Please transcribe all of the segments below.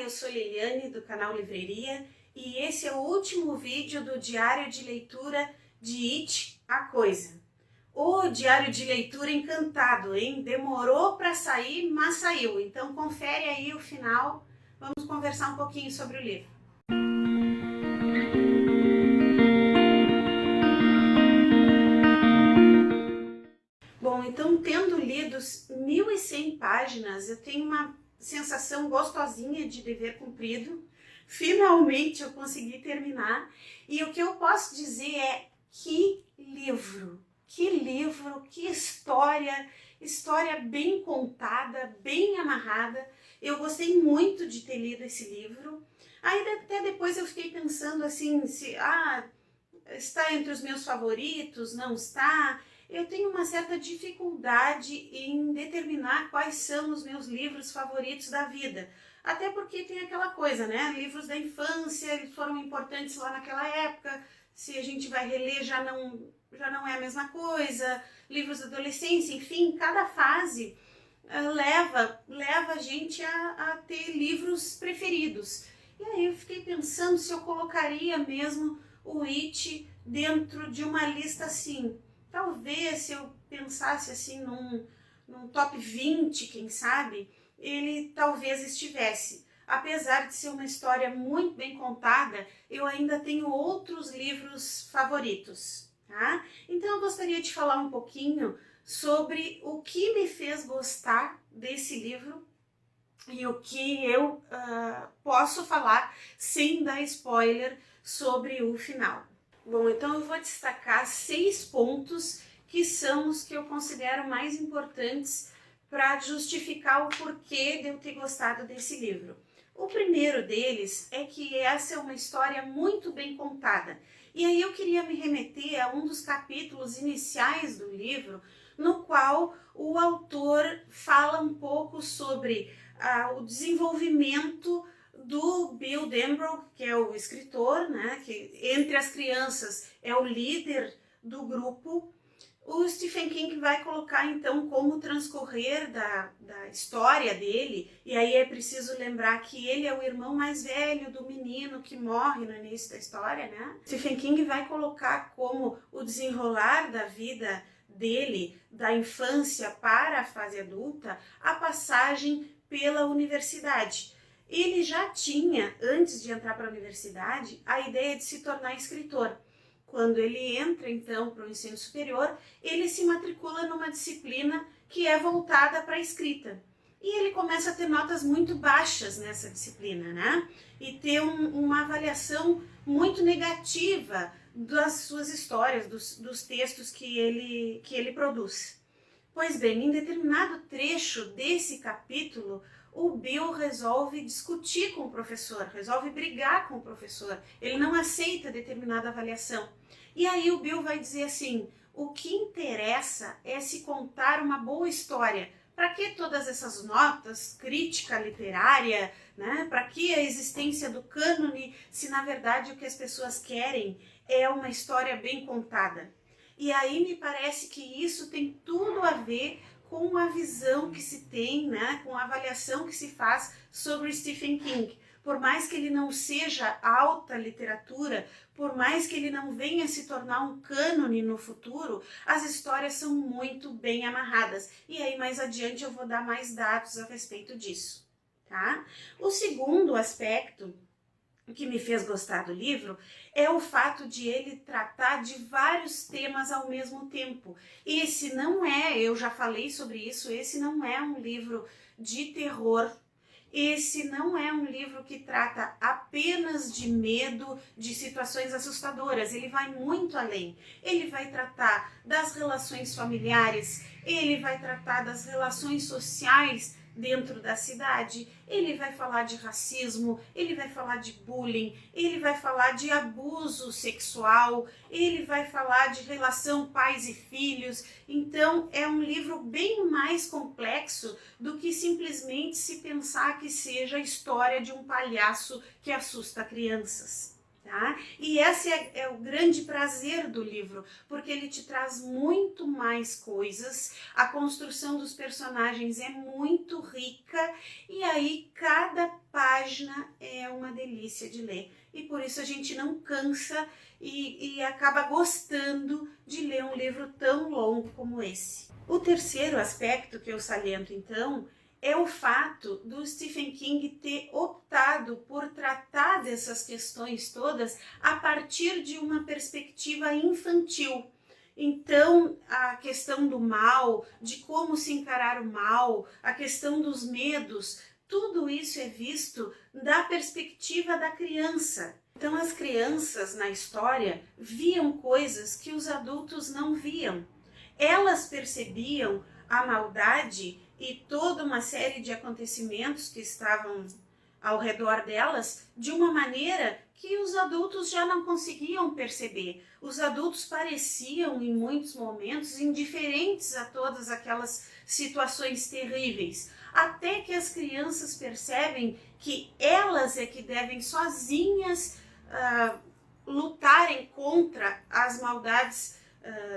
eu sou Liliane do canal Livreria e esse é o último vídeo do diário de leitura de It, a Coisa. O diário de leitura encantado, hein? Demorou para sair, mas saiu. Então confere aí o final, vamos conversar um pouquinho sobre o livro. Bom, então tendo lido 1.100 páginas, eu tenho uma sensação gostosinha de dever cumprido. Finalmente eu consegui terminar e o que eu posso dizer é que livro, que história, história bem contada, bem amarrada. Eu gostei muito de ter lido esse livro. Aí até depois eu fiquei pensando assim, se está entre os meus favoritos, não está. Eu tenho uma certa dificuldade em determinar quais são os meus livros favoritos da vida. Até porque tem aquela coisa, né? Livros da infância, eles foram importantes lá naquela época. Se a gente vai reler, já não é a mesma coisa. Livros da adolescência, enfim, cada fase leva a gente a ter livros preferidos. E aí eu fiquei pensando se eu colocaria mesmo o It dentro de uma lista assim. Talvez se eu pensasse assim num top 20, quem sabe, ele talvez estivesse. Apesar de ser uma história muito bem contada, eu ainda tenho outros livros favoritos, tá? Então eu gostaria de falar um pouquinho sobre o que me fez gostar desse livro e o que eu posso falar sem dar spoiler sobre o final. Bom, então eu vou destacar 6 pontos que são os que eu considero mais importantes para justificar o porquê de eu ter gostado desse livro. O primeiro deles é que essa é uma história muito bem contada. E aí eu queria me remeter a um dos capítulos iniciais do livro, no qual o autor fala um pouco sobre o desenvolvimento do Bill Denbrough, que é o escritor, né, que entre as crianças é o líder do grupo. O Stephen King vai colocar então como o transcorrer da história dele, e aí é preciso lembrar que ele é o irmão mais velho do menino que morre no início da história, né? Stephen King vai colocar como o desenrolar da vida dele, da infância para a fase adulta, a passagem pela universidade. Ele já tinha, antes de entrar para a universidade, a ideia de se tornar escritor. Quando ele entra, então, para o ensino superior, ele se matricula numa disciplina que é voltada para a escrita. E ele começa a ter notas muito baixas nessa disciplina, né? E ter uma avaliação muito negativa das suas histórias, dos textos que ele produz. Pois bem, em determinado trecho desse capítulo, o Bill resolve discutir com o professor, resolve brigar com o professor. Ele não aceita determinada avaliação. E aí o Bill vai dizer assim, o que interessa é se contar uma boa história. Para que todas essas notas, crítica literária, né? Para que a existência do cânone, se na verdade o que as pessoas querem é uma história bem contada? E aí me parece que isso tem tudo a ver com a visão que se tem, né, com a avaliação que se faz sobre Stephen King. Por mais que ele não seja alta literatura, por mais que ele não venha se tornar um cânone no futuro, as histórias são muito bem amarradas. E aí mais adiante eu vou dar mais dados a respeito disso, tá? O segundo aspecto que me fez gostar do livro é o fato de ele tratar de vários temas ao mesmo tempo. Esse não é, eu já falei sobre isso, esse não é um livro de terror. Esse não é um livro que trata apenas de medo, de situações assustadoras. Ele vai muito além. Ele vai tratar das relações familiares, ele vai tratar das relações sociais dentro da cidade, ele vai falar de racismo, ele vai falar de bullying, ele vai falar de abuso sexual, ele vai falar de relação pais e filhos. Então é um livro bem mais complexo do que simplesmente se pensar que seja a história de um palhaço que assusta crianças. Tá? E esse é o grande prazer do livro, porque ele te traz muito mais coisas, a construção dos personagens é muito rica e aí cada página página é uma delícia de ler. E por isso a gente não cansa e acaba gostando de ler um livro tão longo como esse. O terceiro aspecto que eu saliento, então, é o fato do Stephen King ter optado por tratar dessas questões todas a partir de uma perspectiva infantil. Então, a questão do mal, de como se encarar o mal, a questão dos medos, tudo isso é visto da perspectiva da criança. Então, as crianças na história viam coisas que os adultos não viam. Elas percebiam a maldade e toda uma série de acontecimentos que estavam ao redor delas de uma maneira que os adultos já não conseguiam perceber. Os adultos pareciam, em muitos momentos, indiferentes a todas aquelas situações terríveis, até que as crianças percebem que elas é que devem sozinhas lutarem contra as maldades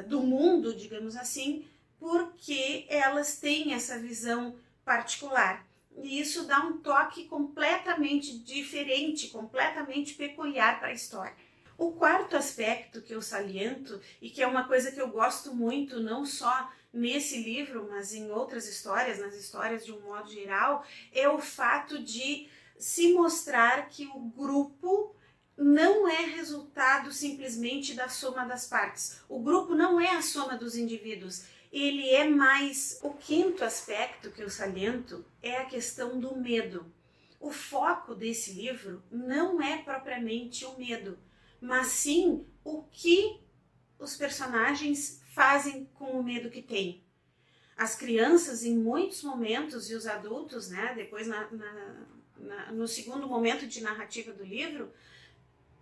do mundo, digamos assim, porque elas têm essa visão particular. E isso dá um toque completamente diferente, completamente peculiar para a história. O quarto aspecto que eu saliento, e que é uma coisa que eu gosto muito, não só nesse livro, mas em outras histórias, nas histórias de um modo geral, é o fato de se mostrar que o grupo não é resultado simplesmente da soma das partes. O grupo não é a soma dos indivíduos. Ele é mais... O quinto aspecto que eu saliento é a questão do medo. O foco desse livro não é propriamente o medo, mas sim o que os personagens fazem com o medo que têm. As crianças, em muitos momentos, e os adultos, né, depois no segundo momento de narrativa do livro,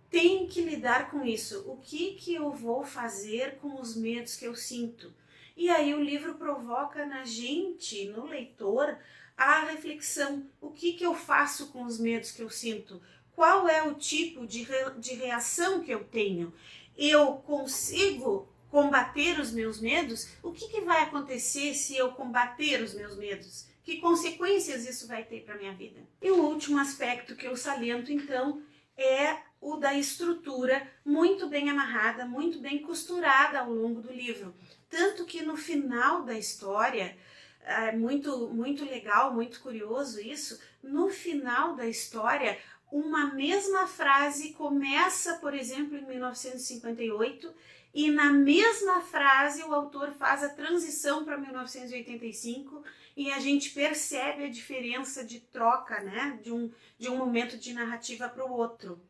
têm que lidar com isso. O que eu vou fazer com os medos que eu sinto? E aí o livro provoca na gente, no leitor, a reflexão. O que eu faço com os medos que eu sinto? Qual é o tipo de reação que eu tenho? Eu consigo combater os meus medos? O que vai acontecer se eu combater os meus medos? Que consequências isso vai ter para a minha vida? E o último aspecto que eu saliento, então, é o da estrutura muito bem amarrada, muito bem costurada ao longo do livro. Tanto que no final da história, é muito legal, muito curioso isso, no final da história, uma mesma frase começa, por exemplo, em 1958, e na mesma frase o autor faz a transição para 1985 e a gente percebe a diferença de troca, né, de um momento de narrativa para o outro.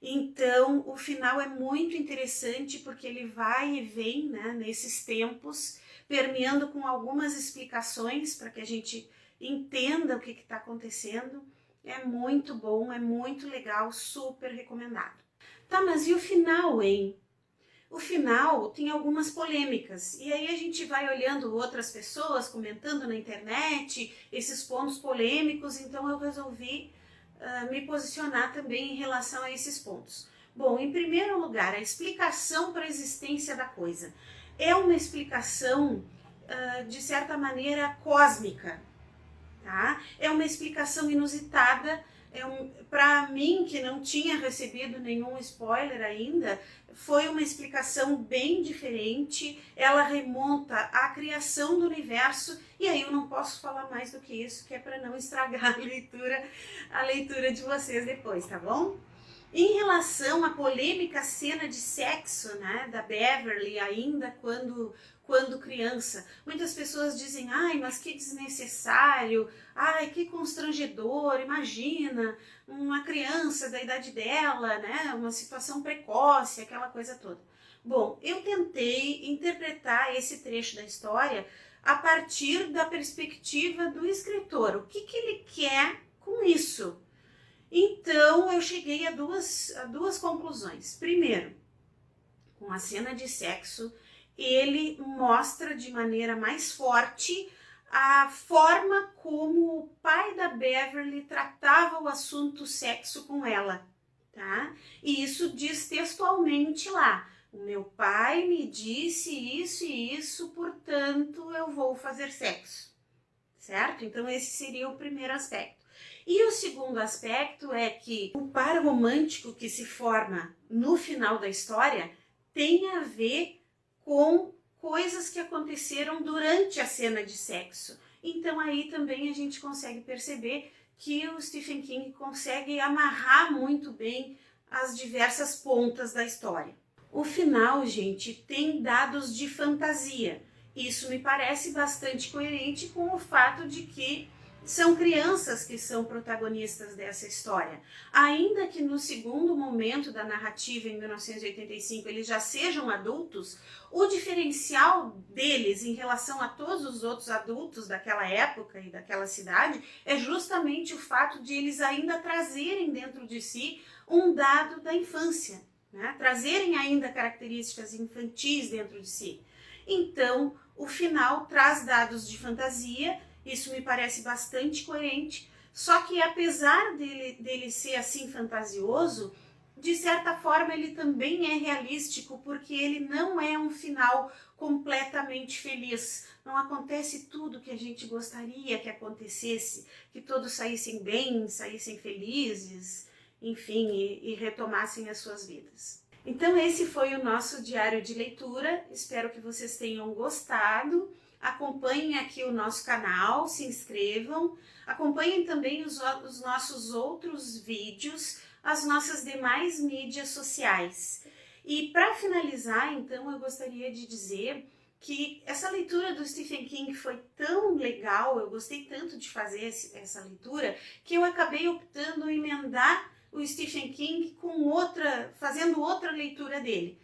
Então, o final é muito interessante porque ele vai e vem, né, nesses tempos, permeando com algumas explicações para que a gente entenda o que está acontecendo. É muito bom, é muito legal, super recomendado. Tá, mas e o final, hein? O final tem algumas polêmicas, e aí a gente vai olhando outras pessoas comentando na internet esses pontos polêmicos, então eu resolvi me posicionar também em relação a esses pontos. Bom, em primeiro lugar, a explicação para a existência da coisa. É uma explicação, de certa maneira, cósmica, tá? É uma explicação inusitada. Para mim, que não tinha recebido nenhum spoiler ainda, foi uma explicação bem diferente. Ela remonta à criação do universo, e aí eu não posso falar mais do que isso, que é para não estragar a leitura de vocês depois, tá bom? Em relação à polêmica cena de sexo, né, da Beverly ainda quando criança, muitas pessoas dizem, ai, mas que desnecessário, ai, que constrangedor, imagina, uma criança da idade dela, né, uma situação precoce, aquela coisa toda. Bom, eu tentei interpretar esse trecho da história a partir da perspectiva do escritor, o que ele quer com isso. Então, eu cheguei a duas conclusões. Primeiro, com a cena de sexo, ele mostra de maneira mais forte a forma como o pai da Beverly tratava o assunto sexo com ela, tá? E isso diz textualmente lá, o meu pai me disse isso e isso, portanto eu vou fazer sexo, certo? Então esse seria o primeiro aspecto. E o segundo aspecto é que o par romântico que se forma no final da história tem a ver com coisas que aconteceram durante a cena de sexo. Então aí também a gente consegue perceber que o Stephen King consegue amarrar muito bem as diversas pontas da história. O final, gente, tem dados de fantasia. Isso me parece bastante coerente com o fato de que são crianças que são protagonistas dessa história. Ainda que no segundo momento da narrativa, em 1985, eles já sejam adultos, o diferencial deles em relação a todos os outros adultos daquela época e daquela cidade é justamente o fato de eles ainda trazerem dentro de si um dado da infância, né? Trazerem ainda características infantis dentro de si. Então, o final traz dados de fantasia. Isso me parece bastante coerente, só que apesar dele ser assim fantasioso, de certa forma ele também é realístico, porque ele não é um final completamente feliz. Não acontece tudo que a gente gostaria que acontecesse, que todos saíssem bem, saíssem felizes, enfim, e retomassem as suas vidas. Então esse foi o nosso diário de leitura, espero que vocês tenham gostado. Acompanhem aqui o nosso canal, se inscrevam, acompanhem também os nossos outros vídeos, as nossas demais mídias sociais. E para finalizar, então, eu gostaria de dizer que essa leitura do Stephen King foi tão legal, eu gostei tanto de fazer essa leitura, que eu acabei optando em emendar o Stephen King com fazendo outra leitura dele.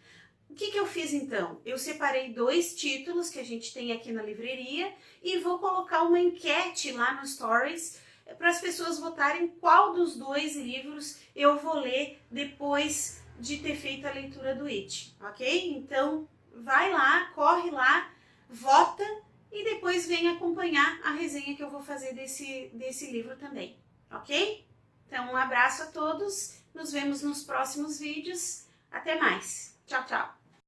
O que eu fiz então? Eu separei 2 títulos que a gente tem aqui na livraria e vou colocar uma enquete lá no Stories para as pessoas votarem qual dos 2 livros eu vou ler depois de ter feito a leitura do It, ok? Então vai lá, corre lá, vota e depois vem acompanhar a resenha que eu vou fazer desse livro também, ok? Então um abraço a todos, nos vemos nos próximos vídeos, até mais, tchau, tchau!